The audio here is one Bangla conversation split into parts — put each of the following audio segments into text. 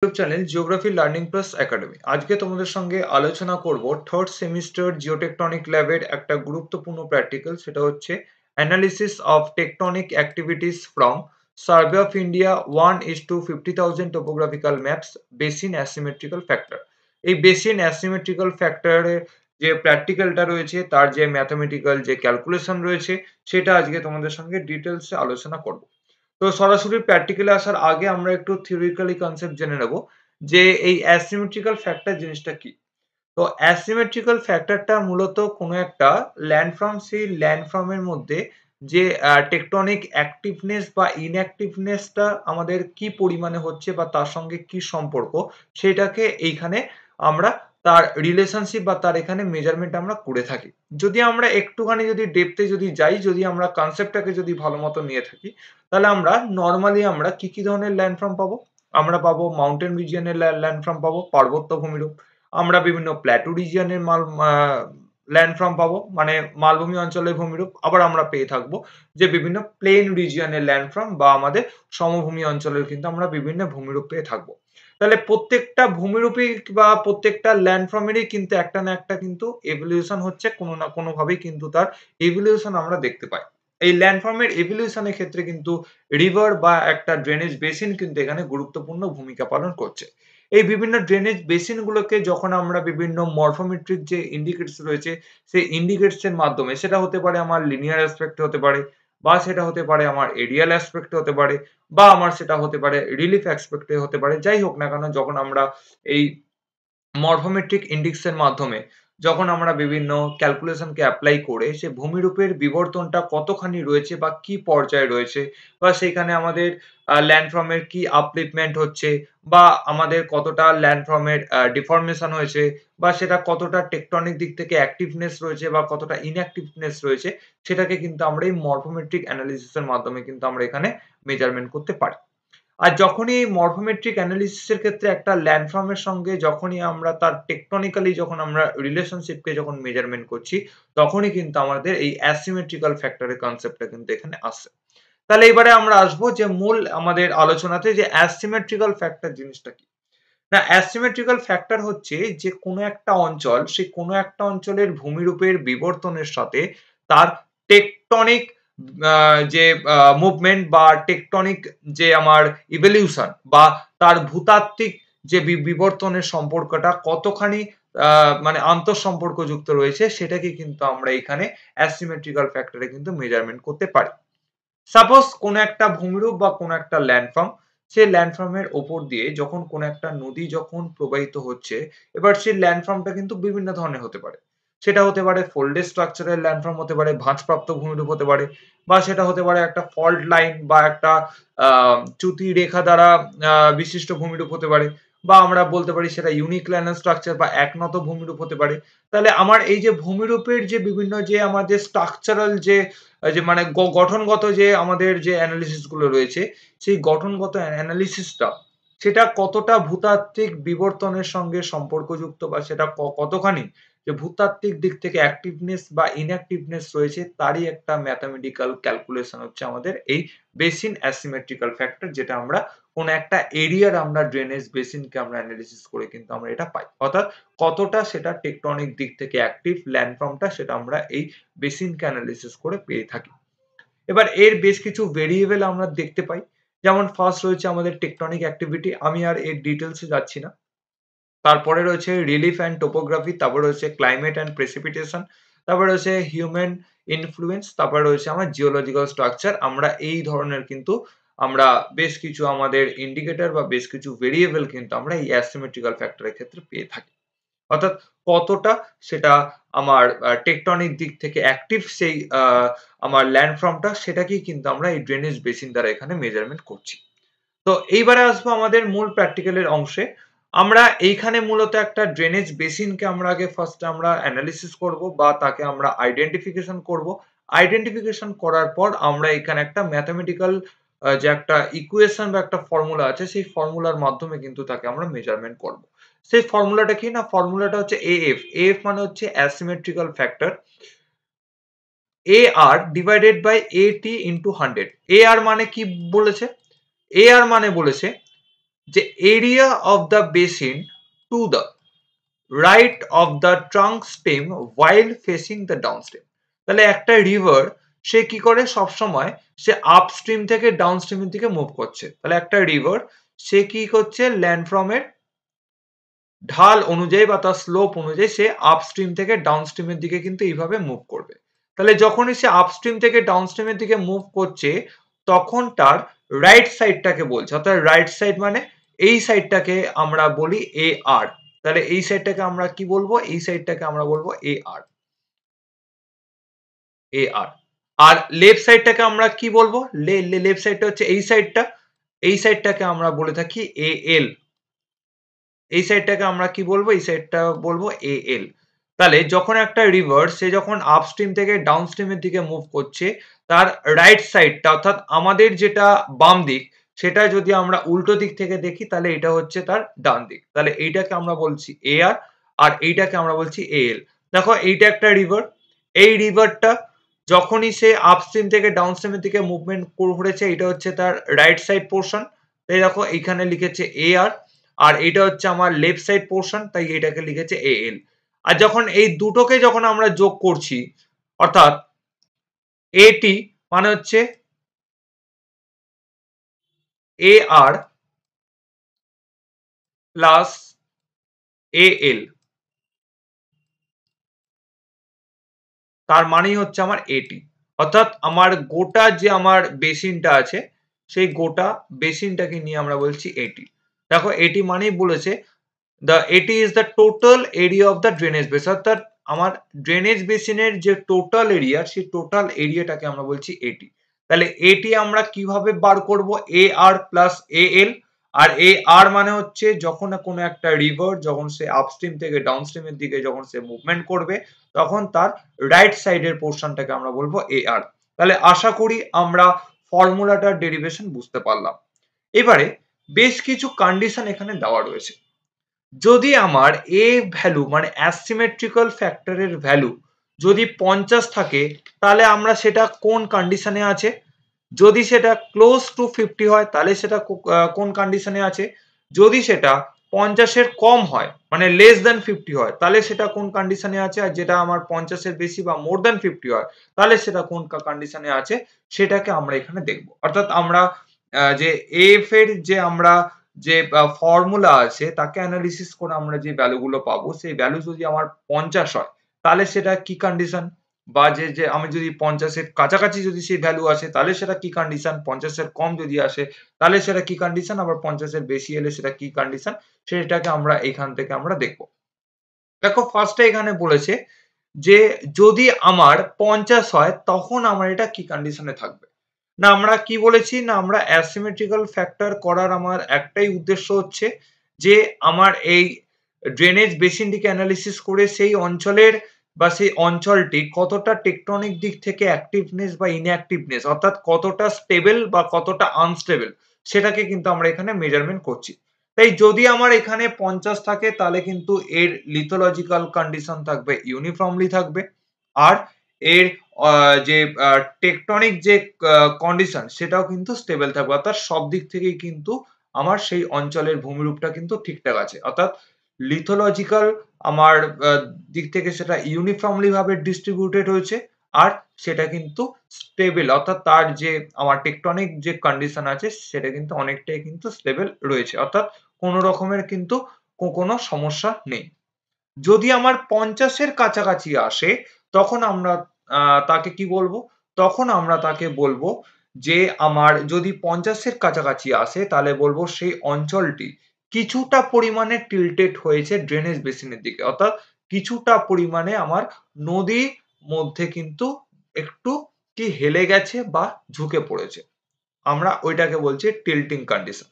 YouTube channel geography learning plus academy. আজকে তোমাদের সঙ্গে আলোচনা করব থার্ড সেমিস্টার জিওটেকটনিক ল্যাবের একটা গুরুত্বপূর্ণ প্র্যাকটিক্যাল, সেটা হচ্ছে analysis of tectonic activities from survey of India 1:50,000 topographical maps basin asymmetrical factor. এই বেসিন অ্যাসিমেট্রিক্যাল ফ্যাক্টরের যে প্র্যাকটিক্যালটা রয়েছে, তার যে ম্যাথামেটিক্যাল যে ক্যালকুলেশন রয়েছে, সেটা আজকে তোমাদের সঙ্গে ডিটেলসে আলোচনা করব। তো সরাসরি প্র্যাকটিক্যালে আসার আগে আমরা একটু থিওরিটিক্যালি কনসেপ্ট জেনে নেব যে এই অ্যাসিমেট্রিক্যাল ফ্যাক্টর জিনিসটা কি। তো অ্যাসিমেট্রিক্যাল ফ্যাক্টরটা মূলত কোনো একটা ল্যান্ডফর্ম, সেই ল্যান্ডফর্মের মধ্যে যে টেকটনিক অ্যাক্টিভনেস বা ইনঅ্যাক্টিভনেসটা আমাদের কি পরিমাণে হচ্ছে বা তার সঙ্গে কি সম্পর্ক, সেটাকে এইখানে আমরা তার রিলেশনশিপ বা তার এখানে মেজারমেন্ট আমরা করে থাকি। যদি আমরা একটুখানি যদি ডেপথে যদি যাই, যদি আমরা কনসেপ্টটাকে যদি ভালো মতো নিয়ে থাকি, তাহলে আমরা নর্মালি আমরা কি কি ধরনের ল্যান্ডফর্ম পাবো? আমরা পাবো মাউন্টেন রিজিয়নের ল্যান্ডফর্ম পাবো, পার্বত্য ভূমিরূপ। আমরা বিভিন্ন প্ল্যাটু রিজিয়নের ল্যান্ডফর্ম পাবো, মানে মালভূমি অঞ্চলের ভূমিরূপ। আবার আমরা পেয়ে থাকবো যে বিভিন্ন প্লেন রিজিয়নের ল্যান্ডফর্ম বা আমাদের সমভূমি অঞ্চলের কিন্তু আমরা বিভিন্ন ভূমিরূপ পেয়ে থাকবো। তাহলে প্রত্যেকটা ভূমিরূপই বা প্রত্যেকটা ল্যান্ডফর্মেরই কিন্তু একটা না একটা কিন্তু এভলিউশন হচ্ছে, কোনো না কোনো ভাবেই কিন্তু তার এভলিউশন আমরা দেখতে পাই। এই ল্যান্ডফর্মের এভলিউশনের ক্ষেত্রে কিন্তু রিভার বা একটা ড্রেনেজ বেসিন কিন্তু এখানে গুরুত্বপূর্ণ ভূমিকা পালন করছে। এই বিভিন্ন ড্রেনেজ বেসিন গুলোকে যখন আমরা বিভিন্ন মরফোমেট্রিক যে ইন্ডিকেটস রয়েছে, সেই ইন্ডিকেটস এর মাধ্যমে, সেটা হতে পারে আমার লিনিয়ার অ্যাসপেক্ট হতে পারে, বা সেটা হতে পারে আমার এরিয়াল অ্যাসপেক্ট হতে পারে, বা আমার সেটা হতে পারে রিলিফ অ্যাসপেক্টে হতে পারে, যাই হোক না কেন, যখন আমরা এই মরফোমেট্রিক ইন্ডেক্স এর মাধ্যমে যখন আমরা বিভিন্ন ক্যালকুলেশনকে অ্যাপ্লাই করে সে ভূমিরূপের বিবর্তনটা কতখানি রয়েছে বা কি পর্যায়ে রয়েছে, বা সেখানে আমাদের ল্যান্ডফর্মের কি আপলিফমেন্ট হচ্ছে, বা আমাদের কতটা ল্যান্ডফর্মের ডিফরমেশন হয়েছে, বা সেটা কতটা টেকটনিক দিক থেকে অ্যাক্টিভনেস রয়েছে বা কতটা ইনঅ্যাক্টিভনেস রয়েছে, সেটাকে কিন্তু আমরা এই মরফোমেট্রিক অ্যানালিসিসের মাধ্যমে কিন্তু আমরা এখানে মেজারমেন্ট করতে পারি। আর যখনই এই মরফোমেট্রিক অ্যানালিসিসের ক্ষেত্রে একটা ল্যান্ডফর্মের সঙ্গে যখনই আমরা তার টেকটনিক্যালি যখন আমরা রিলেশনশিপকে যখন মেজারমেন্ট করছি, তখনই কিন্তু আমাদের এই অ্যাসিমেট্রিক্যাল ফ্যাক্টরের কনসেপ্টটা কিন্তু এখানে আসে। তাহলে এবারে আমরা আসবো যে মূল আমাদের আলোচনাতে, যে অ্যাসিমেট্রিক্যাল ফ্যাক্টর জিনিসটা কি। না, অ্যাসিমেট্রিক্যাল ফ্যাক্টর হচ্ছে যে কোনো একটা অঞ্চল, সে কোনো একটা অঞ্চলের ভূমিরূপের বিবর্তনের সাথে তার টেকটনিক যে মুভমেন্ট বা টেকটনিক যে আমার ইভলিউশন বা তার ভূতাত্ত্বিক যে বিবর্তনের সম্পর্কটা কতখানি মানে আন্তঃসম্পর্ক যুক্ত রয়েছে, সেটাকে কিন্তু আমরা এখানে অ্যাসিমেট্রিক্যাল ফ্যাক্টরে কিন্তু মেজারমেন্ট করতে পারি। সাপোজ কোন একটা ভূমিরূপ বা কোন একটা ল্যান্ডফর্ম, সেই ল্যান্ডফর্মের ওপর দিয়ে যখন কোন একটা নদী যখন প্রবাহিত হচ্ছে, এবার সেই ল্যান্ডফর্মটা কিন্তু বিভিন্ন ধরনের হতে পারে। সেটা হতে পারে ফোল্ডেড স্ট্রাকচারের ল্যান্ডফর্ম হতে পারে, ভাঁজপ্রাপ্ত ভূমিরূপ হতে পারে, বা সেটা হতে পারে একটা ফল্ট লাইন বা একটা চ্যুতি রেখা দ্বারা বিশিষ্ট ভূমিরূপ হতে পারে, বা আমরা বলতে পারি সেটা ইউনিক্লাইনাল স্ট্রাকচার বা একনত ভূমিরূপ হতে পারে। তাহলে আমার এই যে ভূমিরূপের যে বিভিন্ন যে আমাদের স্ট্রাকচারাল যে যে মানে গঠনগত যে আমাদের যে অ্যানালিসিস গুলো রয়েছে, সেই গঠনগত অ্যানালিসিসটা সেটা কতটা ভূতাত্ত্বিক বিবর্তনের সঙ্গে সম্পর্কযুক্ত, বা সেটা কতখানি যে ভূতাত্ত্বিক দিক থেকে অ্যাক্টিভনেস বা ইনঅ্যাক্টিভনেস রয়েছে, তারই একটা ম্যাথামেটিক্যাল ক্যালকুলেশন হচ্ছে আমাদের এই বেসিন অ্যাসিমেট্রিক্যাল ফ্যাক্টর, যেটা আমরা কোন একটা এরিয়ার আমরা ড্রেনেজ বেসিনকে আমরা অ্যানালিসিস করে কিন্তু আমরা এটা পাই। অর্থাৎ কতটা সেটা টেকটনিক দিক থেকে অ্যাক্টিভ ল্যান্ডফর্মটা, সেটা আমরা এই বেসিনকে অ্যানালিসিস করে পেয়ে থাকি। এবার এর বেশ কিছু ভেরিয়েবল আমরা দেখতে পাই। যেমন ফার্স্ট রয়েছে আমাদের টেকটনিক অ্যাক্টিভিটি, আমি আর এর ডিটেলসে যাচ্ছি না। তারপরে রয়েছে রিলিফ অ্যান্ড টোপোগ্রাফি, তারপরে রয়েছে ক্লাইমেট অ্যান্ড প্রেসিপিটেশন, তারপরে রয়েছে হিউম্যান ইনফ্লুয়েন্স, তারপরে রয়েছে আমার জিওলজিক্যাল স্ট্রাকচার। আমরা এই ধরনের কিন্তু আমরা বেশ কিছু আমাদের ইন্ডিকেটর বা বেশ কিছু ভেরিয়েবল কিন্তু আমরা এই অ্যাসিমেট্রিক্যাল ফ্যাক্টরের ক্ষেত্রে পেয়ে থাকি। অর্থাৎ কতটা সেটা আমার টেকটনিক দিক থেকে অ্যাক্টিভ সেই আমার ল্যান্ডফর্মটা, সেটাকেই কিন্তু আমরা এই ড্রেনেজ বেসিন দ্বারা এখানে মেজারমেন্ট করছি। তো এইবারে আসবো আমাদের মূল প্র্যাকটিক্যালের অংশে। আমরা এইখানে মূলত একটা ড্রেনেজ বেসিনকে আমরা আগে ফার্স্ট আমরা অ্যানালিসিস করব বা তাকে আমরা আইডেন্টিফিকেশন করব। আইডেন্টিফিকেশন করার পর আমরা এখানে একটা ম্যাথমেটিক্যাল যে একটা ইকুয়েশন বা একটা ফর্মুলা আছে, সেই ফর্মুলার মাধ্যমে কিন্তু তাকে আমরা মেজারমেন্ট করব। সেই ফর্মুলাটা কি না, ফর্মুলাটা হচ্ছে এএফ। এএফ মানে হচ্ছে asymmetrical factor, AR divided by AT into 100। AR মানে কি বলেছে? AR মানে বলেছে যে area of the basin to the right of the trunk stem while facing the downstream. তাহলে একটা রিভার সে কি করে, সবসময় সে আপস্ট্রিম থেকে ডাউনস্ট্রিমের দিকে মুভ করছে। তাহলে একটা রিভার সে কি করছে, ল্যান্ডফর্মের ঢাল অনুযায়ী বা তার স্লোপ অনুযায়ী সে আপস্ট্রিম থেকে ডাউনস্ট্রিমের দিকে কিন্তু এইভাবে মুভ করবে। তাহলে যখনই সে আপস্ট্রিম থেকে ডাউনস্ট্রিমের দিকে মুভ করছে তখন তার রাইট সাইডটাকে বলছে, অর্থাৎ রাইট সাইড মানে এই সাইডটাকে আমরা বলি এ আর। তাহলে এই সাইডটাকে আমরা কি বলবো, এই সাইডটাকে আমরা বলবো এ আর, এ আর। আর লেফট সাইডটাকে আমরা কি বলবো, লেফট সাইডটা হচ্ছে এই সাইডটা, এই সাইডটাকে আমরা বলে থাকি এ এল। এই সাইডটাকে আমরা কি বলবো, এই সাইডটা বলবো এ এল। তাহলে যখন একটা রিভার সে যখন আপস্ট্রিম থেকে ডাউনস্ট্রিমের দিকে মুভ করছে, তার রাইট সাইডটা অর্থাৎ আমাদের যেটা বাম দিক, সেটা যদি আমরা উল্টো দিক থেকে দেখি তাহলে এটা হচ্ছে তার ডান দিক। তাহলে এইটাকে আমরা বলছি এ আর, আর এইটাকে আমরা বলছি এ এল। দেখো এইটা একটা রিভার, এই রিভারটা যখনই সে আপস্ট্রিম থেকে ডাউনস্ট্রিমের দিকে মুভমেন্ট করেছে, এটা হচ্ছে তার রাইট সাইড পোর্শন। তাই দেখো এইখানে লিখেছে এ আর, আর এটা হচ্ছে আমার লেফট সাইড পোর্শন, তাই এটাকে লিখেছে এ এল। আর যখন এই দুটোকে যখন আমরা যোগ করছি, অর্থাৎ এটি মানে হচ্ছে এ আর প্লাস এ এল, তার মানেই হচ্ছে আমার এটি। অর্থাৎ আমার গোটা যে আমার বেসিনটা আছে, সেই গোটা বেসিনটাকে নিয়ে আমরা বলছি এটি। দেখো এটি মানেই বলেছে এটি is the total area of the drainage base, অর্থাৎ আমার ড্রেনেজ বেসিনের যে টোটাল এরিয়া, সেই টোটাল এরিয়াটাকে আমরা বলছি এটি। তাহলে এটি আমরা কিভাবে বার করব, এ আর প্লাস এ এল। আর এ আর মানে হচ্ছে যখন কোনো একটা রিভার যখন সে আপস্ট্রিম থেকে ডাউনস্ট্রিমের দিকে যখন সে মুভমেন্ট করবে, তখন তার রাইট সাইডের পোর্শনটাকে আমরা বলবো এ আর। তাহলে আশা করি আমরা ফর্মুলাটার ডেরিভেশন বুঝতে পারলাম। এবারে বেশ কিছু কন্ডিশন এখানে দেওয়া রয়েছে। যদি আমার এ ভ্যালু মানে অ্যাসিমেট্রিক্যাল ফ্যাক্টরের ভ্যালু যদি 50 থাকে, তাহলে আমরা সেটা কোন কন্ডিশনে আছে। যদি সেটা ক্লোজ টু 50 হয় তাহলে সেটা কোন কন্ডিশনে আছে। যদি সেটা 50 এর কম হয় মানে লেস দ্যান 50 হয় তাহলে সেটা কোন কন্ডিশনে আছে। আর যেটা আমার 50 এর বেশি বা মোর দ্যান 50 হয় তাহলে সেটা কোন কন্ডিশনে আছে, সেটাকে আমরা এখানে দেখব। অর্থাৎ আমরা যে এফ এর যে আমরা যে ফর্মুলা আছে তাকে অ্যানালিসিস করে আমরা যে ভ্যালুগুলো পাবো, সেই ভ্যালু যদি আমার 50 হয় তাহলে সেটা কি কন্ডিশন, বা যে আমি যদি 50 এর কাছাকাছি যদি সেই ভ্যালু আসে তাহলে সেটা কি কন্ডিশন, 50 এর কম যদি আসে তাহলে সেটা কি কন্ডিশন, আবার 50 এর বেশি এলে সেটা কি কন্ডিশন, সেটাকে আমরা এখান থেকে আমরা দেখব। দেখো ফার্স্টে এখানে বলেছে যে যদি আমার 50 হয় তখন আমার এটা কি কন্ডিশনে থাকবে। না আমরা কি বলেছি, না আমরা অ্যাসিমেট্রিক্যাল ফ্যাক্টর করার আমার একটাই উদ্দেশ্য হচ্ছে যে আমার এই ড্রেনেজ বেসিনটিকে অ্যানালিসিস করে সেই অঞ্চলের বা সেই অঞ্চলটি কতটা টেকটনিক দিক থেকে অ্যাক্টিভনেস বা ইনঅ্যাক্টিভনেস, অর্থাৎ কতটা স্টেবল বা কতটা আনস্টেবল, সেটাকে কিন্তু আমরা এখানে মেজারমেন্ট করছি। তাই যদি আমার এখানে 50 থাকে তাহলে কিন্তু এর লিথোলজিক্যাল কন্ডিশন থাকবে ইউনিফর্মলি থাকবে, আর এর যে টেকটনিক যে কন্ডিশন সেটাও কিন্তু স্টেবল থাকবে। অর্থাৎ সব দিক থেকেই কিন্তু আমার সেই অঞ্চলের ভূমিরূপটা কিন্তু ঠিকঠাক আছে। অর্থাৎ লিথোলজিক্যাল আমার দিক থেকে সেটা ইউনিফর্মলি ভাবে ডিস্ট্রিবিউটেড হয়েছে, আর সেটা কিন্তু স্টেবল, অর্থাৎ তার যে আমার টেকটনিক যে কন্ডিশন আছে সেটা কিন্তু অনেকটাই কিন্তু স্টেবল রয়েছে, অর্থাৎ কোনো রকমের কিন্তু কোনো সমস্যা নেই। যদি আমার 50 এর কাছাকাছি আসে তখন আমরা তাকে কি বলবো, তখন আমরা তাকে বলবো যে আমার যদি 50 এর কাছাকাছি আসে তাহলে বলবো সেই অঞ্চলটি কিছুটা পরিমাণে টিল্টেড হয়েছে ড্রেনেজ বেসিনের দিকে, অর্থাৎ কিছুটা পরিমাণে আমার নদীর মধ্যে কিন্তু একটু কি হেলে গেছে বা ঝুঁকে পড়েছে, আমরা ওইটাকে বলছি টিল্টিং কন্ডিশন।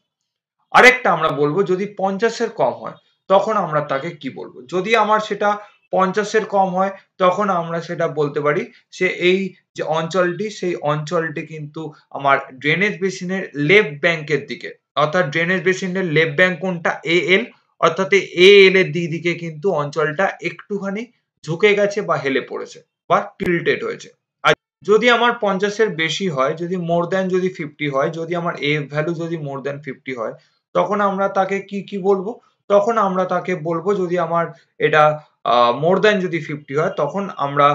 আরেকটা আমরা বলবো যদি 50 এর কম হয় তখন আমরা তাকে কি বলবো। যদি আমার সেটা 50 এর কম হয় তখন আমরা সেটা বলতে পারি সে এই যে অঞ্চলটি সেই অঞ্চলটি কিন্তু আমার ড্রেনেজ বেসিনের লেফট ব্যাংকের দিকে, অর্থাৎ ড্রেনেজ বেসিনের লেফট ব্যাংক কোনটা এ এল, অর্থাৎ এ এল এর দিকে কিন্তু অঞ্চলটা একটুখানি ঝুঁকে গেছে বা হেলে পড়েছে বা টিল্টেড হয়েছে। আর যদি আমার 50 এর বেশি হয়, যদি মোর দ্যান যদি 50 হয়, যদি আমার এ ভ্যালু যদি মোর দ্যান 50 হয় তখন আমরা তাকে কি বলবো? তখন আমরা তাকে বলবো, যদি আমার এটা মোর দ্যান যদি 50 হয়, তখন আমরা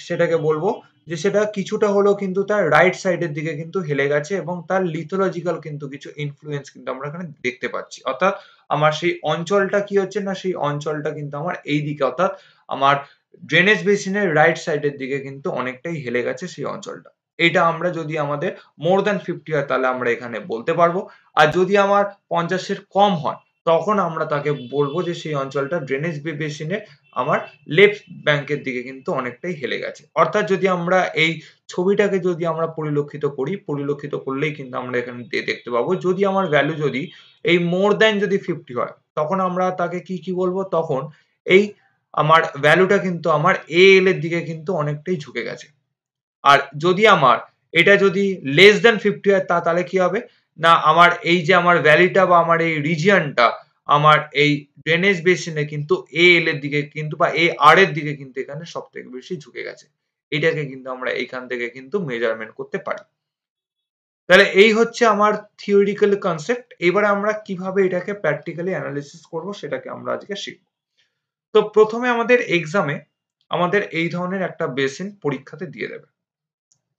সেটাকে বলবো যে সেটা কিছুটা হলেও কিন্তু তার রাইট সাইডের দিকে কিন্তু হেলে গেছে, এবং তার লিথোলজিক্যাল কিন্তু কিছু ইনফ্লুয়েন্স কিন্তু আমরা এখানে দেখতে পাচ্ছি। অর্থাৎ আমার সেই অঞ্চলটা কি হচ্ছে না, সেই অঞ্চলটা কিন্তু আমার এই দিকে, অর্থাৎ আমার ড্রেনেজ বেসিনের রাইট সাইডের দিকে কিন্তু অনেকটাই হেলে গেছে সেই অঞ্চলটা। এটা আমরা যদি আমাদের মোর দ্যান 50 হয় তাহলে আমরা এখানে বলতে পারবো। আর যদি আমার 50 এর কম হয়, তখন আমরা তাকে বলবো যে সেই অঞ্চলটা ড্রেনেজ বেসিনের আমার লেফট ব্যাংকের দিকে কিন্তু অনেকটাই হেলে গেছে। অর্থাৎ যদি আমরা এই ছবিটাকে যদি আমরা পরিলক্ষিত করলেই কিন্তু আমরা এখানে দেখতে পাবো, যদি আমার ভ্যালু যদি এই মোর দ্যান যদি 50 হয়, তখন আমরা তাকে কি বলবো? তখন এই আমার ভ্যালুটা কিন্তু আমার এএল এর দিকে কিন্তু অনেকটাই ঝুঁকে গেছে। আর যদি আমার এটা যদি লেস দ্যান 50 হয়, তাহলে কি হবে? না, আমার এই যে আমার ভ্যালিটা বা আমার এই রিজিয়নটা আমার এই ড্রেনেজ বেসিনে কিন্তু এএল এর দিকে কিন্তু বা এআর এর দিকে কিন্তু এখানে সব থেকে বেশি ঝুঁকে গেছে। এটাকে কিন্তু আমরা এইখান থেকে কিন্তু মেজারমেন্ট করতে পারি। তাহলে এই হচ্ছে আমার থিওরিটিক্যাল কনসেপ্ট। এবারে আমরা কিভাবে এটাকে প্র্যাকটিক্যালি অ্যানালিসিস করব সেটাকে আমরা আজকে শিখব। তো প্রথমে আমাদের এক্সামে আমাদের এই ধরনের একটা বেসিন পরীক্ষাতে দিয়ে দেবে,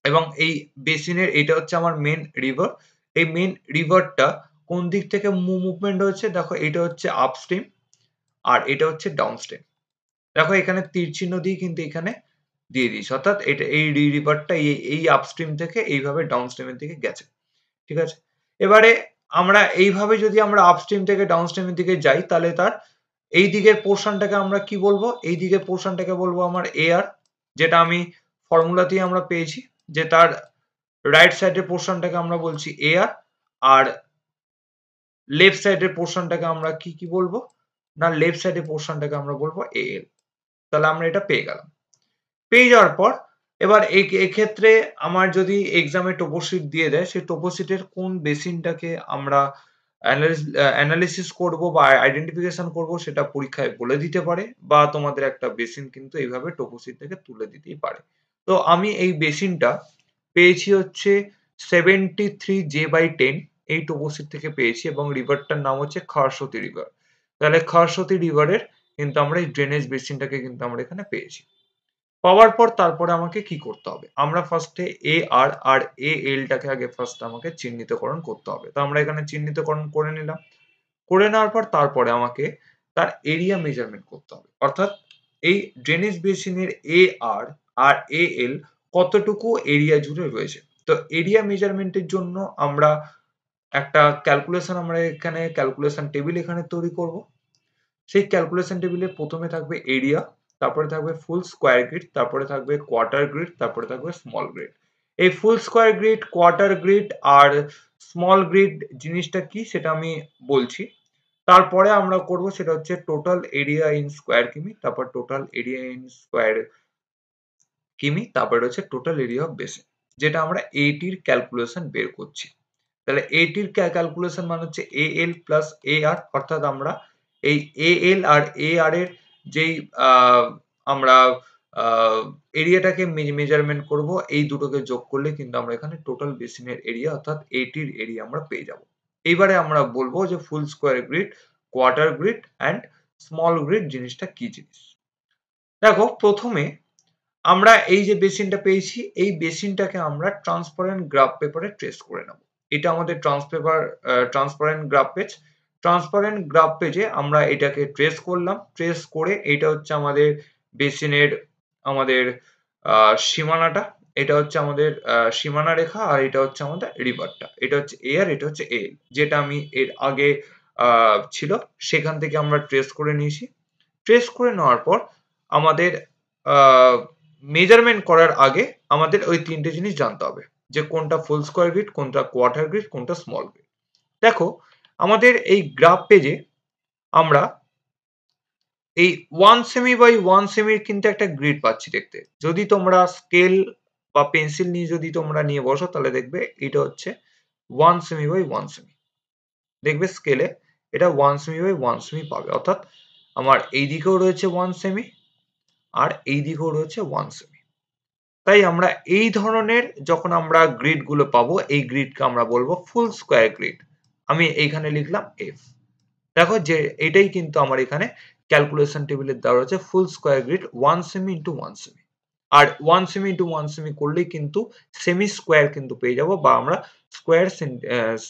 এবং এই বেসিনের এটা হচ্ছে আমার মেন রিভার। এই মেন রিভারটা কোন দিক থেকে মুভমেন্ট হচ্ছে? দেখো, এটা হচ্ছে আপস্ট্রিম আর এটা হচ্ছে ডাউনস্ট্রিম। দেখো এখানে তীর চিহ্ন দিয়ে কিন্তু এখানে দিয়ে দিয়েছে, অর্থাৎ এটা এই রিভারটা এই আপস্ট্রিম থেকে এইভাবে ডাউনস্ট্রিমের দিকে গেছে। ঠিক আছে, এবারে আমরা এইভাবে যদি আমরা আপস্ট্রিম থেকে ডাউনস্ট্রিমের দিকে যাই, তাহলে তার এই দিকের পোর্শনটাকে আমরা কি বলবো? এই দিকের পোর্শনটাকে বলবো আমার এআর, যেটা আমি ফর্মুলাতেই আমরা পেয়েছি যে তার রাইট সাইডের পোর্শনটাকে আমরা বলছি এআর, আর লেফট সাইডের পোর্শনটাকে আমরা কি বলবো? না, লেফট সাইডের পোর্শনটাকে আমরা বলবো এএল। তাহলে আমরা এটা পেয়ে গেলাম। পেয়ে যাওয়ার পর এবার এক্ষেত্রে আমার যদি এক্সামে টোপোশিট দিয়ে দেয়, সেই টোপোশিটের কোন বেসিনটাকে আমরা অ্যানালিসিস করব বা আইডেন্টিফিকেশন করব সেটা পরীক্ষায় বলে দিতে পারে, বা তোমাদের একটা বেসিন কিন্তু এইভাবে টোপোশিট থেকে তুলে দিতেই পারে। তো আমি এই বেসিনটা পেয়েছি হচ্ছে 73J/10 এই টোপোশিট থেকে পেয়েছি, এবং রিভারটার নাম হচ্ছে খরস্বতী রিভার। তাহলে খরস্বতী রিভারের কিন্তু আমরা এই ড্রেনেজ বেসিনটাকে কিন্তু আমরা এখানে পেয়েছি। পাওয়ার পর তারপরে আমাকে কি করতে হবে? আমরা ফার্স্টে এআর আর এএলটাকে আগে ফার্স্ট আমাকে চিহ্নিতকরণ করতে হবে। তো আমরা এখানে চিহ্নিতকরণ করে নিলাম। করে নেওয়ার পর তারপরে আমাকে তার এরিয়া মেজারমেন্ট করতে হবে। অর্থাৎ এই ড্রেনেজ বেসিনের এআর আর এএল কতটুকু এরিয়া জুড়ে রয়েছে। তো এরিয়া মেজারমেন্টের জন্য আমরা একটা ক্যালকুলেশন, আমরা এখানে ক্যালকুলেশন টেবিল এখানে তৈরি করব। সেই ক্যালকুলেশন টেবিলে প্রথমে থাকবে এরিয়া, তারপরে থাকবে ফুল স্কোয়ার গ্রিড, তারপরে থাকবে কোয়ার্টার গ্রিড, তারপরে থাকবে স্মল গ্রিড। এই full square grid, quarter grid আর স্মল গ্রিড জিনিসটা কি সেটা আমি বলছি। তারপরে আমরা করব সেটা হচ্ছে টোটাল এরিয়া ইন স্কোয়ার কিমি, তারপর টোটাল এরিয়া ইন স্কোয়ার কিমি, তারপরে হচ্ছে টোটাল এরিয়া অফ বেসিন, যেটা আমরা এটির ক্যালকুলেশন বের করছি। তাহলে এটির ক্যালকুলেশন মানে হচ্ছে এএল প্লাস এআর, অর্থাৎ আমরা এই এএল আর এআর এর যেই আমরা এরিয়াটাকে মেজারমেন্ট করব, এই দুটোকে যোগ করলে কিন্তু আমরা এখানে টোটাল বেসিনের এরিয়া অর্থাৎ এটির এরিয়া আমরা পেয়ে যাব। এইবারে আমরা বলবো যে ফুল square grid, quarter grid and small grid জিনিসটা কি জিনিস। দেখো, প্রথমে আমরা এই যে বেসিনটা পেয়েছি, এই বেসিনটাকে আমরা ট্রান্সপারেন্ট গ্রাফ পেপারে ট্রেস করে নেব। এটা আমাদের transparent graph page. Transparent graph পেজে আমরা এটাকে ট্রেস করলাম। ট্রেস করে এটা হচ্ছে আমাদের বেসিনের আমাদের সীমানাটা, এটা হচ্ছে আমাদের সীমানা রেখা, আর এটা হচ্ছে আমাদের রিভারটা। এটা হচ্ছে এ আর এটা হচ্ছে এল, যেটা আমি এর আগে ছিল সেখান থেকে আমরা ট্রেস করে নিয়েছি। ট্রেস করে নেওয়ার পর আমাদের মেজারমেন্ট করার আগে আমাদের ওই তিনটে জিনিস জানতে হবে, যে কোনটা ফুল স্কোয়ার গ্রিড, কোনটা কোয়ার্টার গ্রিড, কোনটা স্মল গ্রিড। দেখো, আমাদের এই গ্রাফ পেজে আমরা এই 1 সেমি বাই 1 সেমির কিন্তু একটা গ্রিড পাচ্ছি দেখতে। যদি তোমরা স্কেল বা পেন্সিল নিয়ে যদি তোমরা নিয়ে বসো, তাহলে দেখবে এটা হচ্ছে 1 সেমি বাই 1 সেমি। দেখবে স্কেলে এটা 1 সেমি বাই 1 সেমি পাবে, অর্থাৎ আমার এই দিকেও রয়েছে 1 সেমি আর এই দিকেও রয়েছে 1 সেমি। তাই আমরা এই ধরনের যখন আমরা গ্রিড গুলো পাবো, এই গ্রিডকে আমরা বলবো ফুল স্কোয়ার গ্রিড। আমি এইখানে লিখলাম এফ। দেখো যে এটাই কিন্তু আমার এখানে ক্যালকুলেশন টেবিলের দেওয়া রয়েছে ফুল স্কোয়ার গ্রিড 1 সেমি ইন্টু 1 সেমি। আর 1 সেমি ইন্টু 1 সেমি করলেই কিন্তু সেমি স্কোয়ার কিন্তু পেয়ে যাব, বা আমরা স্কোয়ার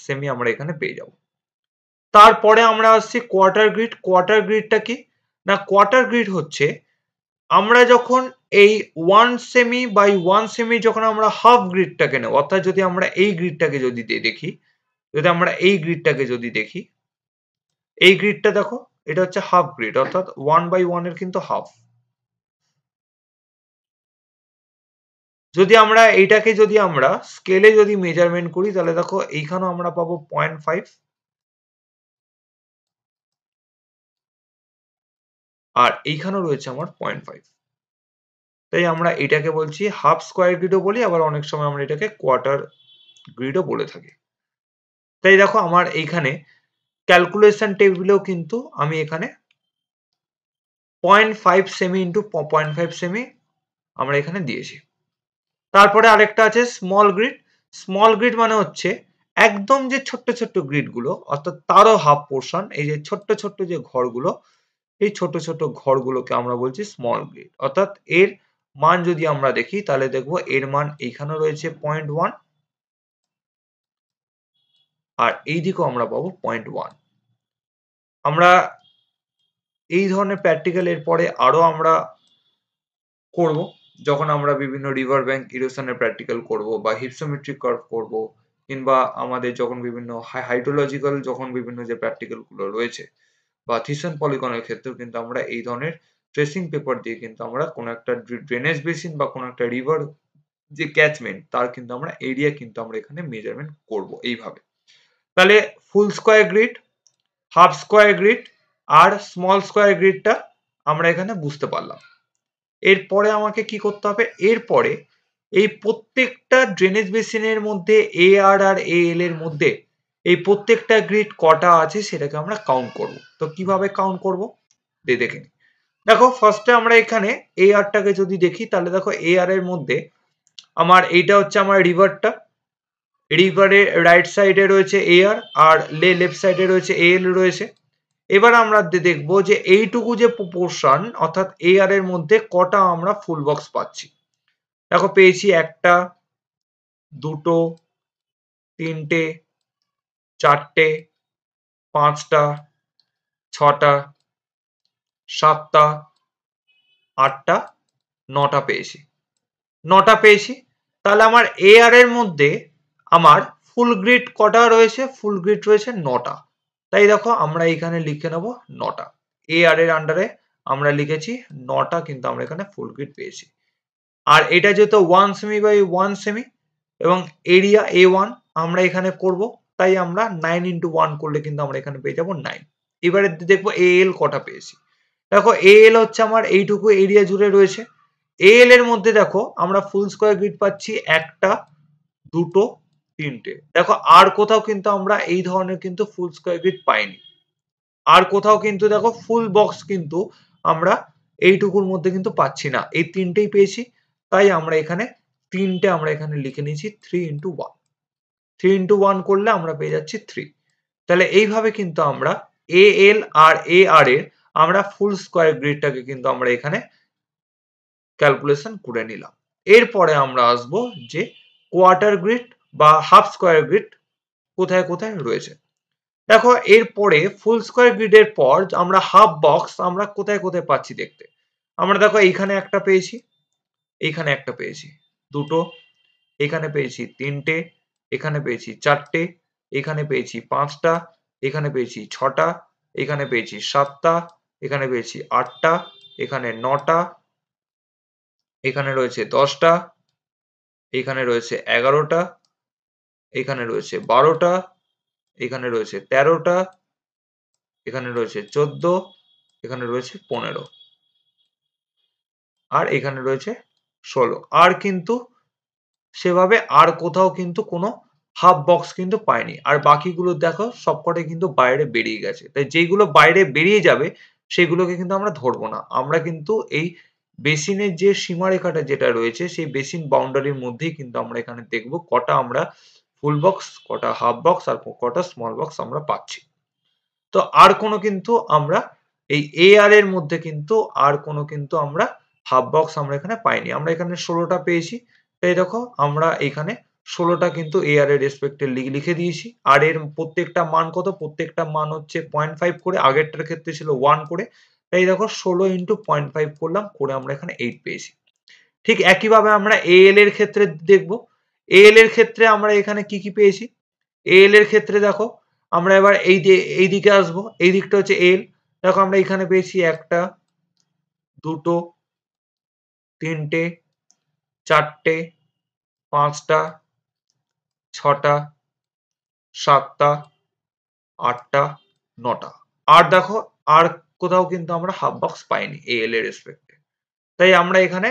সেমি আমরা এখানে পেয়ে যাব। তারপরে আমরা আসছি কোয়ার্টার গ্রিড। কোয়ার্টার গ্রিডটা কি না, কোয়ার্টার গ্রিড হচ্ছে আমরা যখন এই 1 সেমি বাই 1 সেমি যখন আমরা হাফ গ্রিডটাকে নেব, অর্থাৎ যদি আমরা এই গ্রিডটাকে যদি দেখি, যদি আমরা এই গ্রিডটাকে যদি দেখি, এই গ্রিডটা দেখো, এটা হচ্ছে হাফ গ্রিড, অর্থাৎ 1/1 এর কিন্তু হাফ। যদি আমরা এইটাকে যদি আমরা স্কেলে যদি মেজারমেন্ট করি, তাহলে দেখো এইখানেও আমরা পাবো 0.5, আর এইখানেও রয়েছে আমার 0.5। তাই আমরা এটাকে বলছি হাফ স্কোয়ার গ্রিডও বলি, আবার অনেক সময় আমরা এটাকে কোয়ার্টার গ্রিডও বলে থাকি। তাই দেখো আমার এইখানে ক্যালকুলেশন টেবিলেও কিন্তু আমি এখানে 0.5 সেমি ইন্টু 0.5 সেমি আমরা এখানে দিয়েছি। তারপরে আরেকটা আছে স্মল গ্রিড। স্মল গ্রিড মানে হচ্ছে একদম যে ছোট্ট ছোট্ট গ্রিড গুলো, অর্থাৎ তারও হাফ পোর্শন, এই যে ছোট্ট ছোট্ট যে ঘরগুলো, এই ছোট ছোট ঘরগুলোকে আমরা বলছি স্মল গ্রিড। অর্থাৎ এর মান যদি আমরা দেখি, তাহলে দেখবো এর মান এইখানে রয়েছে 0.1, আর এই দিকেও আমরা পাবো 0.1। আমরা এই ধরনের প্র্যাকটিক্যাল এর পরে আরো আমরা করব, যখন আমরা বিভিন্ন রিভার ব্যাংক ইরোশনের প্র্যাকটিক্যাল করব, বা হিপসোমেট্রিক কার্ভ করব, কিংবা আমাদের যখন বিভিন্ন হাইড্রোলজিক্যাল যখন বিভিন্ন যে প্র্যাকটিক্যাল গুলো রয়েছে, বা থিসন পলিগনের ক্ষেত্রেও কিন্তু আমরা এই ধরনের ট্রেসিং পেপার দিয়ে কিন্তু আমরা কোনো একটা ড্রেনেজ বেসিন বা কোনো একটা রিভার যে ক্যাচমেন্ট, তার কিন্তু আমরা এরিয়া কিন্তু আমরা এখানে মেজারমেন্ট করব এইভাবে। তাহলে full square grid, half square grid আর স্মল স্কোয়ার গ্রিডটা আমরা এখানে বুঝতে পারলাম। এরপরে আমাকে কি করতে হবে, এরপরে এই প্রত্যেকটা ড্রেনেজ বেসিনের মধ্যে এ আর এ এল এর মধ্যে এই প্রত্যেকটা গ্রিড কটা আছে সেটাকে আমরা কাউন্ট করব। তো কিভাবে কাউন্ট করব দেখে নিই। দেখো ফার্স্টে আমরা এখানে এ আরটাকে যদি দেখি, তাহলে দেখো এ আর এর মধ্যে আমার এইটা হচ্ছে আমার রিভারটা, রিভারের রাইট সাইডে রয়েছে এ আর লেফট সাইডে রয়েছে এ এল রয়েছে। এবার আমরা দেখবো যে এইটুকু যে প্রপোর্শন, অর্থাৎ এ আর এর মধ্যে কটা আমরা ফুল বক্স পাচ্ছি। দেখো পেয়েছি 1টা, 2টো, 3টে, 4টে, 5টা, 6টা, 7টা, 8টা, 9টা পেয়েছি। 9টা পেয়েছি। তাহলে আমার এ আর এর মধ্যে আমার ফুল গ্রিড কটা রয়েছে, ফুল গ্রিড রয়েছে 9টা। তাই দেখো আমরা এখানে লিখে নেব 9টা। এ আর এর আন্ডারে আমরা লিখেছি 9টা, কিন্তু আমরা এখানে ফুল গ্রিড পেয়েছি। আর এটা যেহেতু 1 সেমি বাই 1 সেমি এবং এরিয়া A1 আমরা এখানে করব, তাই আমরা 9 ইন্টু 1 করলে কিন্তু আমরা এখানে পেয়ে যাব 9। এবারে দেখবো AL কটা পেয়েছি। দেখো AL হচ্ছে আমার এইটুকু এরিয়া জুড়ে রয়েছে। AL এর মধ্যে দেখো আমরা ফুল স্কোয়ার গ্রিড পাচ্ছি 1টা, 2টো, 3টে। দেখো আর কোথাও কিন্তু আমরা এই ধরনের কিন্তু ফুল স্কোয়ার গ্রিড পাইনি। আর কোথাও কিন্তু দেখো ফুল বক্স কিন্তু আমরা এইটুকুর মধ্যে কিন্তু পাচ্ছি না, এই 3টেই পেয়েছি। তাই আমরা এখানে 3টে আমরা এখানে লিখে নিয়েছি 3 ইন্টু 1। 3 ইন্টু 1 করলে আমরা পেয়ে যাচ্ছি 3। তাহলে এইভাবে কিন্তু আমরা AL আর AR এর আমরা ফুল স্কোয়ার গ্রিডটাকে কিন্তু আমরা এখানে ক্যালকুলেশন করে নিলাম। এরপরে আমরা আসবো যে কোয়ার্টার গ্রিড বা হাফ স্কোয়ার গ্রিড কোথায় কোথায় রয়েছে। দেখো এরপরে ফুল স্কোয়ার গ্রিডের পর আমরা হাফ বক্স আমরা কোথায় কোথায় পাচ্ছি দেখতে। আমরা দেখো এইখানে একটা পেয়েছি, এইখানে একটা পেয়েছি, 2টো, এখানে পেয়েছি 3টে, এখানে পেয়েছি 4টে, এখানে পেয়েছি 5টা, এখানে পেয়েছি 6টা, এখানে পেয়েছি 7টা, এখানে পেয়েছি 8টা, এখানে 9টা, এখানে রয়েছে 10টা, এখানে রয়েছে 11টা, এখানে রয়েছে 12টা, এখানে রয়েছে 13টা, এখানে রয়েছে 14, এখানে রয়েছে 15, আর এখানে রয়েছে 16। আর কিন্তু সেভাবে আর কোথাও কিন্তু কোনো হাফ বক্স কিন্তু পাইনি। আর বাকিগুলো দেখো সবকটাই কিন্তু বাইরে বেরিয়ে গেছে। তাই যেইগুলো বাইরে বেরিয়ে যাবে সেগুলোকে কিন্তু আমরা ধরবো না। আমরা কিন্তু এই বেসিনের যে সীমারেখাটা যেটা রয়েছে সেই বেসিন বাউন্ডারির মধ্যেই কিন্তু আমরা এখানে দেখবো কটা আমরা ফুল বক্স, কটা হাফ বক্স আর কটা স্মল বক্স আমরা পাচ্ছি। তো আর কোনো কিন্তু আমরা এই AR এর মধ্যে কিন্তু আর কোনো কিন্তু আমরা হাফ বক্স আমরা এখানে পাইনি। আমরা এখানে 16টা পেয়েছি। তাই দেখো আমরা এখানে 16টা কিন্তু AR এর রেসপেক্টে লিখে দিয়েছি। আর এর প্রত্যেকটা মান কত? প্রত্যেকটা মান হচ্ছে 0.5 করে, আগেরটার ক্ষেত্রে ছিল 1 করে। তাই দেখো 16 ইন্টু 0.5 করলাম, করে আমরা এখানে 8 পেয়েছি। ঠিক একইভাবে আমরা AL এর ক্ষেত্রে দেখব। AL এর ক্ষেত্রে আমরা এখানে কি কি পেয়েছি? AL এর ক্ষেত্রে দেখো আমরা এবার এই দিকে আসবো। এই দিকটা হচ্ছে AL। দেখো আমরা এখানে পেয়েছি 1টা, 2টো, 3টে, 4টে, 5টা, 6টা, 7টা, 8টা, 9টা। আর দেখো আর কোথাও কিন্তু আমরা হাফ বক্স পাইনি AL এর রেসপেক্টে। তাই আমরা এখানে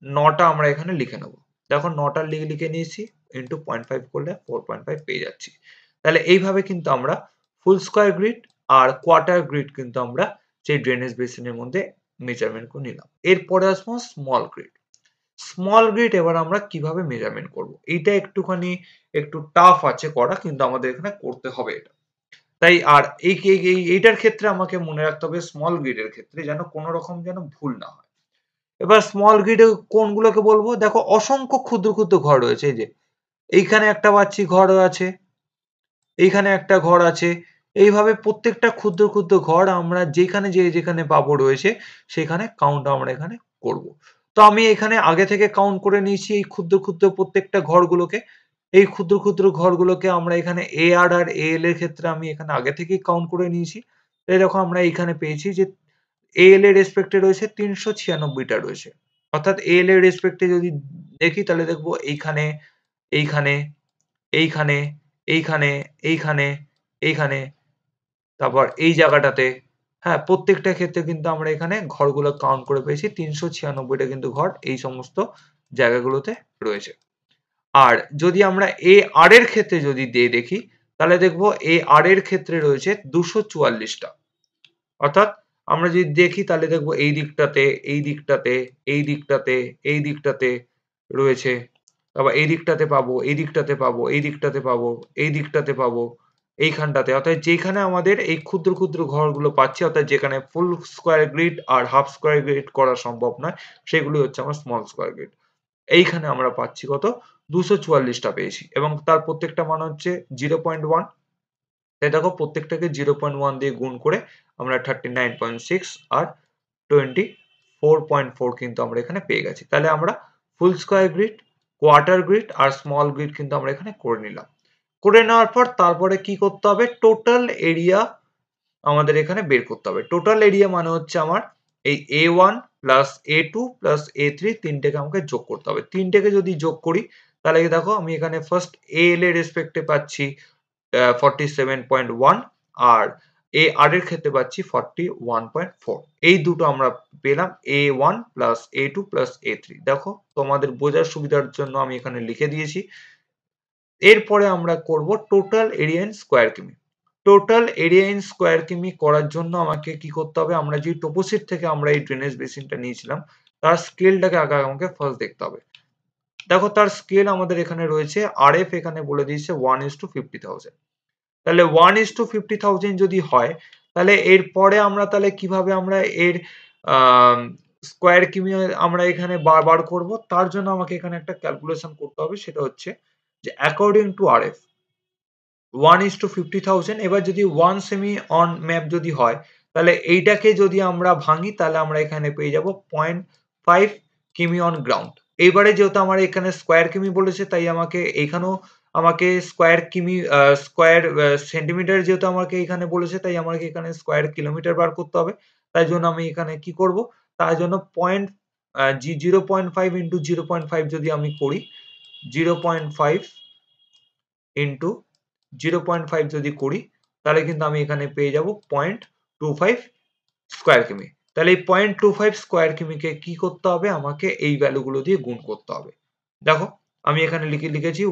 9টা আমরা এখানে লিখে নেব। দেখো 9টা লিখে নিয়েছি, ইন্টু 0.5 করলে 4.5 পেয়ে যাচ্ছি। তাহলে এইভাবে কিন্তু আমরা ফুল স্কয়ার গ্রিড আর কোয়ার্টার গ্রিড কিন্তু আমরা সেই ড্রেনেজ বেসিনের মধ্যে মেজারমেন্ট করে নিলাম। এরপরে আসবো স্মল গ্রিড। স্মল গ্রিড এবার আমরা কিভাবে মেজারমেন্ট করব? এইটা একটু টাফ আছে করা, কিন্তু আমাদের এখানে করতে হবে এটা। তাই আর এইটার ক্ষেত্রে আমাকে মনে রাখতে হবে স্মল গ্রিডের ক্ষেত্রে যেন কোনো রকম যেন ভুল না হয়। এবার স্মল গ্রিডে কোনগুলোকে বলবো? দেখো অসংখ্য ক্ষুদ্র ক্ষুদ্র ঘর রয়েছে। এই যে এইখানে একটা পাচ্ছি ঘর আছে, এইখানে একটা ঘর আছে। এইভাবে প্রত্যেকটা ক্ষুদ্র ক্ষুদ্র ঘর আমরা যেখানে পাবো রয়েছে সেখানে কাউন্ট আমরা এখানে করব। তো আমি এখানে আগে থেকে কাউন্ট করে নিয়েছি এই ক্ষুদ্র ক্ষুদ্র প্রত্যেকটা ঘরগুলোকে। এই ক্ষুদ্র ক্ষুদ্র ঘরগুলোকে আমরা এখানে AR আর AL এর ক্ষেত্রে আমি এখানে আগে থেকেই কাউন্ট করে নিয়েছি। এই দেখো আমরা এইখানে পেয়েছি যে AL এর রেসপেক্টে রয়েছে 396টা রয়েছে। অর্থাৎ AL এর রেসপেক্টে যদি দেখি তাহলে দেখবো এইখানে, এইখানে, এইখানে, এইখানে, এইখানে, এইখানে, তারপর এই জায়গাটাতে, হ্যাঁ, প্রত্যেকটা ক্ষেত্রে কিন্তু আমরা এখানে ঘরগুলো কাউন্ট করে পেয়েছি। 396টা কিন্তু ঘর এই সমস্ত জায়গাগুলোতে রয়েছে। আর যদি আমরা AR এর ক্ষেত্রে যদি দেখি তাহলে দেখবো AR এর ক্ষেত্রে রয়েছে 244টা। অর্থাৎ আমরা যদি দেখি তাহলে দেখবো এই দিকটাতে, এই দিকটাতে, এই দিকটাতে, এই দিকটাতে রয়েছে। তারপর এই দিকটাতে পাবো, এই দিকটাতে পাবো, এই দিকটাতে পাবো, এই দিকটাতে পাবো, এইখানটাতে। অর্থাৎ যেখানে আমাদের এই ক্ষুদ্র ক্ষুদ্র ঘরগুলো পাচ্ছি, অর্থাৎ যেখানে ফুল স্কোয়ার গ্রিড আর হাফ স্কোয়ার গ্রিড করা সম্ভব নয়, সেগুলি হচ্ছে আমার স্মল স্কোয়ার গ্রিড। এইখানে আমরা পাচ্ছি কত? 244টা পেয়েছি, এবং তার প্রত্যেকটা মান হচ্ছে 0.1। তাই দেখো প্রত্যেকটাকে 0.1 দিয়ে গুণ করে আমরা 39.6 আর 24.4 কিন্তু আমরা এখানে পেয়ে গেছি। তাহলে আমরা ফুল স্কয়ার গ্রিড, কোয়ার্টার গ্রিড আর স্মল গ্রিড কিন্তু আমরা এখানে করে নিলাম। করে নেওয়ার পর তারপরে কি করতে হবে? টোটাল এরিয়া আমাদের এখানে বের করতে হবে। টোটাল এরিয়া মানে হচ্ছে আমার এই A1 plus A2 plus A3 তিনটেকে আমাকে যোগ করতে হবে। তিনটেকে যদি যোগ করি তাহলে দেখো আমি এখানে ফার্স্ট AL এর রেসপেক্টে পাচ্ছি 47.1 আর AR এর ক্ষেত্রে পাচ্ছি 41.4। এই দুটো আমরা পেলাম A1 plus A2 plus A3। দেখো তোমাদের বোঝার সুবিধার জন্য আমি এখানে লিখে দিয়েছি। এরপরে আমরা করব টোটাল এরিয়া ইন স্কোয়ার কিমি। টোটাল এরিয়া ইন স্কোয়ার কিমি করার জন্য আমাকে কি করতে হবে? আমরা যে টোপোশিট থেকে আমরা এই ড্রেনেজ বেসিনটা নিয়েছিলাম তার স্কেলটাকে আগে আমাকে ফার্স্ট দেখতে হবে। দেখো তার স্কেল আমাদের এখানে রয়েছে, RF এখানে বলে দিয়েছে 1:50,000। তাহলে 1:50,000 যদি হয় তাহলে এরপরে আমরা তাহলে কিভাবে আমরা এর স্কোয়ার কিমি আমরা এখানে বার করব? তার জন্য আমাকে এখানে একটা ক্যালকুলেশন করতে হবে, সেটা হচ্ছে যে অ্যাকর্ডিং টু RF 1:50,000, এবার যদি 1 সেমি অন ম্যাপ যদি হয় তাহলে এইটাকে যদি আমরা ভাঙি তাহলে আমরা এখানে পেয়ে যাব 0.5 কিমি অন গ্রাউন্ড। এইবারে যেহেতু আমার এখানে স্কোয়ার কিমি বলেছে তাই আমাকে এখানেও আমাকে স্কোয়ার কিমি স্কোয়ার সেন্টিমিটার যেহেতু আমাকে এখানে বলেছে তাই আমাকে এখানে স্কোয়ার কিলোমিটার বার করতে হবে। তাই জন্য আমি এখানে কি করব? তার জন্য 0.5 ইন্টু 0.5 যদি আমি করি, 0.5 ইন্টু 0.5 যদি করি তাহলে কিন্তু আমি এখানে পেয়ে যাব 0.25 স্কোয়ার কিমি। তাহলে এই 0.25 স্কোয়ার কিমিকে কি করতে হবে? আমাকে এই ভ্যালুগুলো দিয়ে গুণ করতে হবে। দেখো আমি এখানে লিখেছি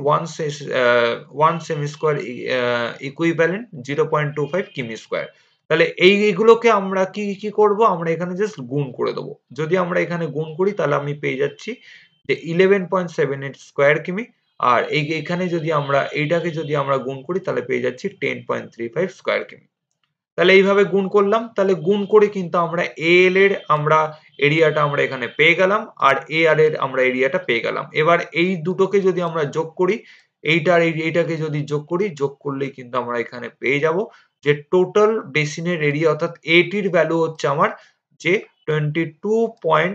1 সেমি স্কোয়ার ইকুইভ্যালেন্ট 0.25 কিমি স্কোয়ার। তাহলে এইগুলোকে আমরা কি করব? আমরা এখানে জাস্ট গুণ করে দেবো। যদি আমরা এখানে গুণ করি তাহলে আমি পেয়ে যাচ্ছি যে 11.78 স্কোয়ার কিমি আর এইখানে যদি আমরা এইটাকে যদি আমরা গুণ করি তাহলে পেয়ে যাচ্ছি 10.35 স্কয়ার কিমি। তাহলে এইভাবে গুণ করলাম, তাহলে গুণ করে কিন্তু আমরা এএল এর আমরা এরিয়াটা আমরা এখানে পেয়ে গেলাম আর এআর এর আমরা এরিয়াটা পেয়ে গেলাম। এবার এই দুটোকে যদি আমরা যোগ করি, এইটার এইটাকে যদি যোগ করি, যোগ করলেই কিন্তু আমরা এখানে পেয়ে যাব যে টোটাল বেসিনের এরিয়া অর্থাৎ এটির ভ্যালু হচ্ছে আমার যে 22.13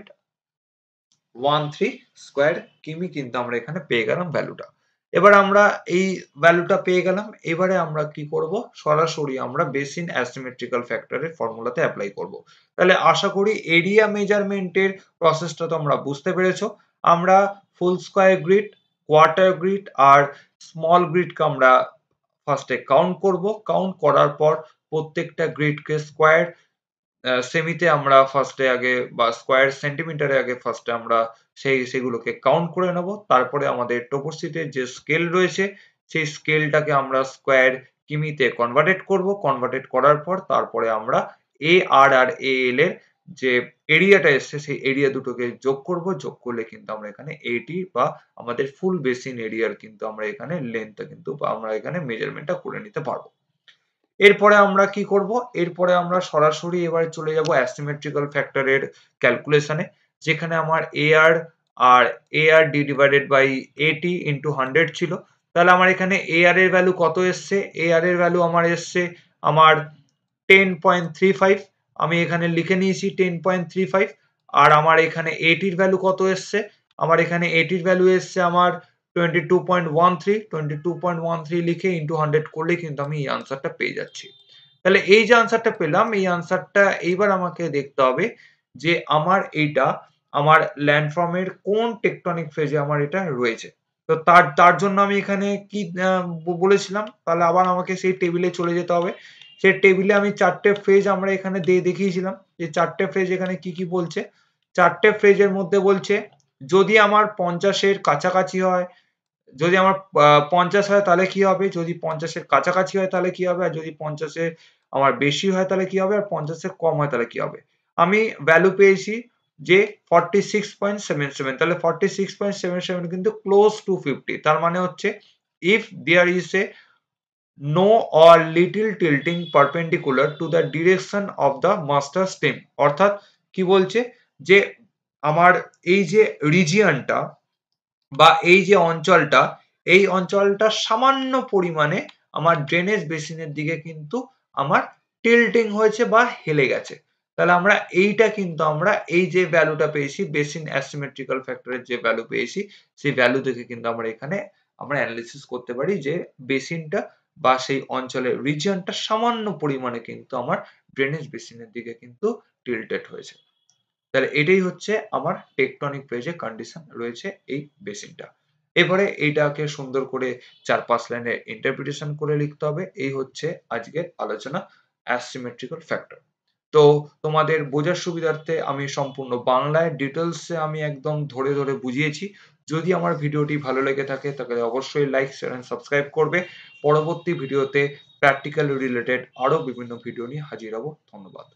স্কয়ার কিমি কিন্তু আমরা এখানে পেয়ে গেলাম ভ্যালুটা। এবার আমরা এই ভ্যালুটা পেয়ে গেলাম, এবারে আমরা কি করব, সরাসরি আমরা বেসিন অ্যাসিমেট্রিক্যাল ফ্যাক্টরের ফর্মুলাতে অ্যাপ্লাই করব। তাহলে আশা করি এরিয়া মেজারমেন্টের প্রসেসটা তোমরা বুঝতে পেরেছো। আমরা ফুল স্কয়ার গ্রিড, কোয়ার্টার গ্রিড আর স্মল গ্রিডকে আমরা ফার্স্টে কাউন্ট করব, কাউন্ট করার পর প্রত্যেকটা গ্রিডকে স্কয়ার সেমিতে আমরা ফার্স্টে আগে বা স্কয়ার সেন্টিমিটারে আগে ফার্স্টে আমরা সেগুলোকে কাউন্ট করে নেব। তারপরে আমাদের টোপোশিটের যে স্কেল রয়েছে সেই স্কেলটাকে আমরা স্কয়ার কিমিতে কনভার্টেড করব, কনভার্টেড করার পর তারপরে আমরা এ আর এএল এর যে এরিয়াটা এসছে সেই এরিয়া দুটোকে যোগ করব, যোগ করলে কিন্তু আমরা এখানে এটি বা আমাদের ফুল বেসিন এরিয়ার কিন্তু আমরা এখানে লেন্থটা কিন্তু বা আমরা এখানে মেজারমেন্টটা করে নিতে পারবো। এরপরে আমরা কি করব, এরপরে আমরা সরাসরি এবার চলে যাব অ্যাসিমেট্রিক্যাল ফ্যাক্টরের ক্যালকুলেশনে, যেখানে আমার আর ডি ডিভাইডেড বাই এটি ইন্টু 100 ছিল। তাহলে আমার এখানে এআর এর ভ্যালু কত এসছে, এআর এর ভ্যালু আমার এসছে আমার 10.35, আমি এখানে লিখে নিয়েছি 10.35। আর আমার এখানে এটির ভ্যালু কত এসছে, আমার এখানে এটির ভ্যালু এসছে আমার 22.13 লিখে ইন্টু 100 করলে কিন্তু আমি এই আনসারটা পেয়ে যাচ্ছি। তাহলে এই যে আনসারটা পেলাম, এই আনসারটা এইবার আমাকে দেখতে হবে যে আমার এইটা আমার ল্যান্ডফর্মের কোন টেকটনিক ফেজে আমার এটা রয়েছে। তো তার জন্য আমি এখানে কি বলেছিলাম, তাহলে আবার আমাকে সেই টেবিলে চলে যেতে হবে। সেই টেবিলে আমি চারটে ফেজ আমরা এখানে দেখিয়েছিলাম যে চারটে ফেজ এখানে কি কি বলছে। চারটে ফেজের মধ্যে বলছে যদি আমার 50 এর কাছাকাছি হয়, যদি আমার 50 হয় তাহলে কি হবে, যদি 50 এর কাছাকাছি হয় তাহলে কি হবে, আর যদি 50 এর আমার বেশি হয় তাহলে কি হবে, আর 50 এর কম হয় তাহলে কি হবে। আমি ভ্যালু পেয়েছি যে 46.77, তাহলে 46.77 কিন্তু ক্লোজ টু 50। তার মানে হচ্ছে if there is a no or little tilting perpendicular to the direction of the master stem, অর্থাৎ কি বলছে যে আমার এই যে রিজিয়নটা বা এই যে অঞ্চলটা, এই অঞ্চলটা সামান্য পরিমাণে আমার ড্রেনেজ বেসিনের দিকে কিন্তু আমার টিল্টিং হয়েছে বা হেলে গেছে। তাহলে আমরা এইটা কিন্তু আমরা এই যে ভ্যালুটা পেয়েছি বেসিন অ্যাসিমেট্রিক্যাল ফ্যাক্টরের যে ভ্যালু পেয়েছি সেই ভ্যালু থেকে কিন্তু আমরা এখানে আমরা অ্যানালিসিস করতে পারি যে বেসিনটা বা সেই অঞ্চলের রিজিয়নটা সামান্য পরিমাণে কিন্তু আমার ড্রেনেজ বেসিনের দিকে কিন্তু টিল্টেড হয়েছে। তাহলে এটাই হচ্ছে আমার টেকটনিক প্লেজে কন্ডিশন রয়েছে এই বেসিনটা। এবারে এইটাকে সুন্দর করে 4-5 লাইনের ইন্টারপ্রিটেশন করে লিখতে হবে। এই হচ্ছে আজকের আলোচনা অ্যাসিমেট্রিক্যাল ফ্যাক্টর। তো তোমাদের বোঝার সুবিধার্থে আমি সম্পূর্ণ বাংলায় ডিটেলসে আমি একদম ধরে ধরে বুঝিয়েছি। যদি আমার ভিডিওটি ভালো লেগে থাকে তাহলে অবশ্যই লাইক, শেয়ার এন্ড সাবস্ক্রাইব করবে। পরবর্তী ভিডিওতে প্র্যাকটিক্যাল রিলেটেড আরো বিভিন্ন ভিডিও নিয়ে হাজির হব। ধন্যবাদ।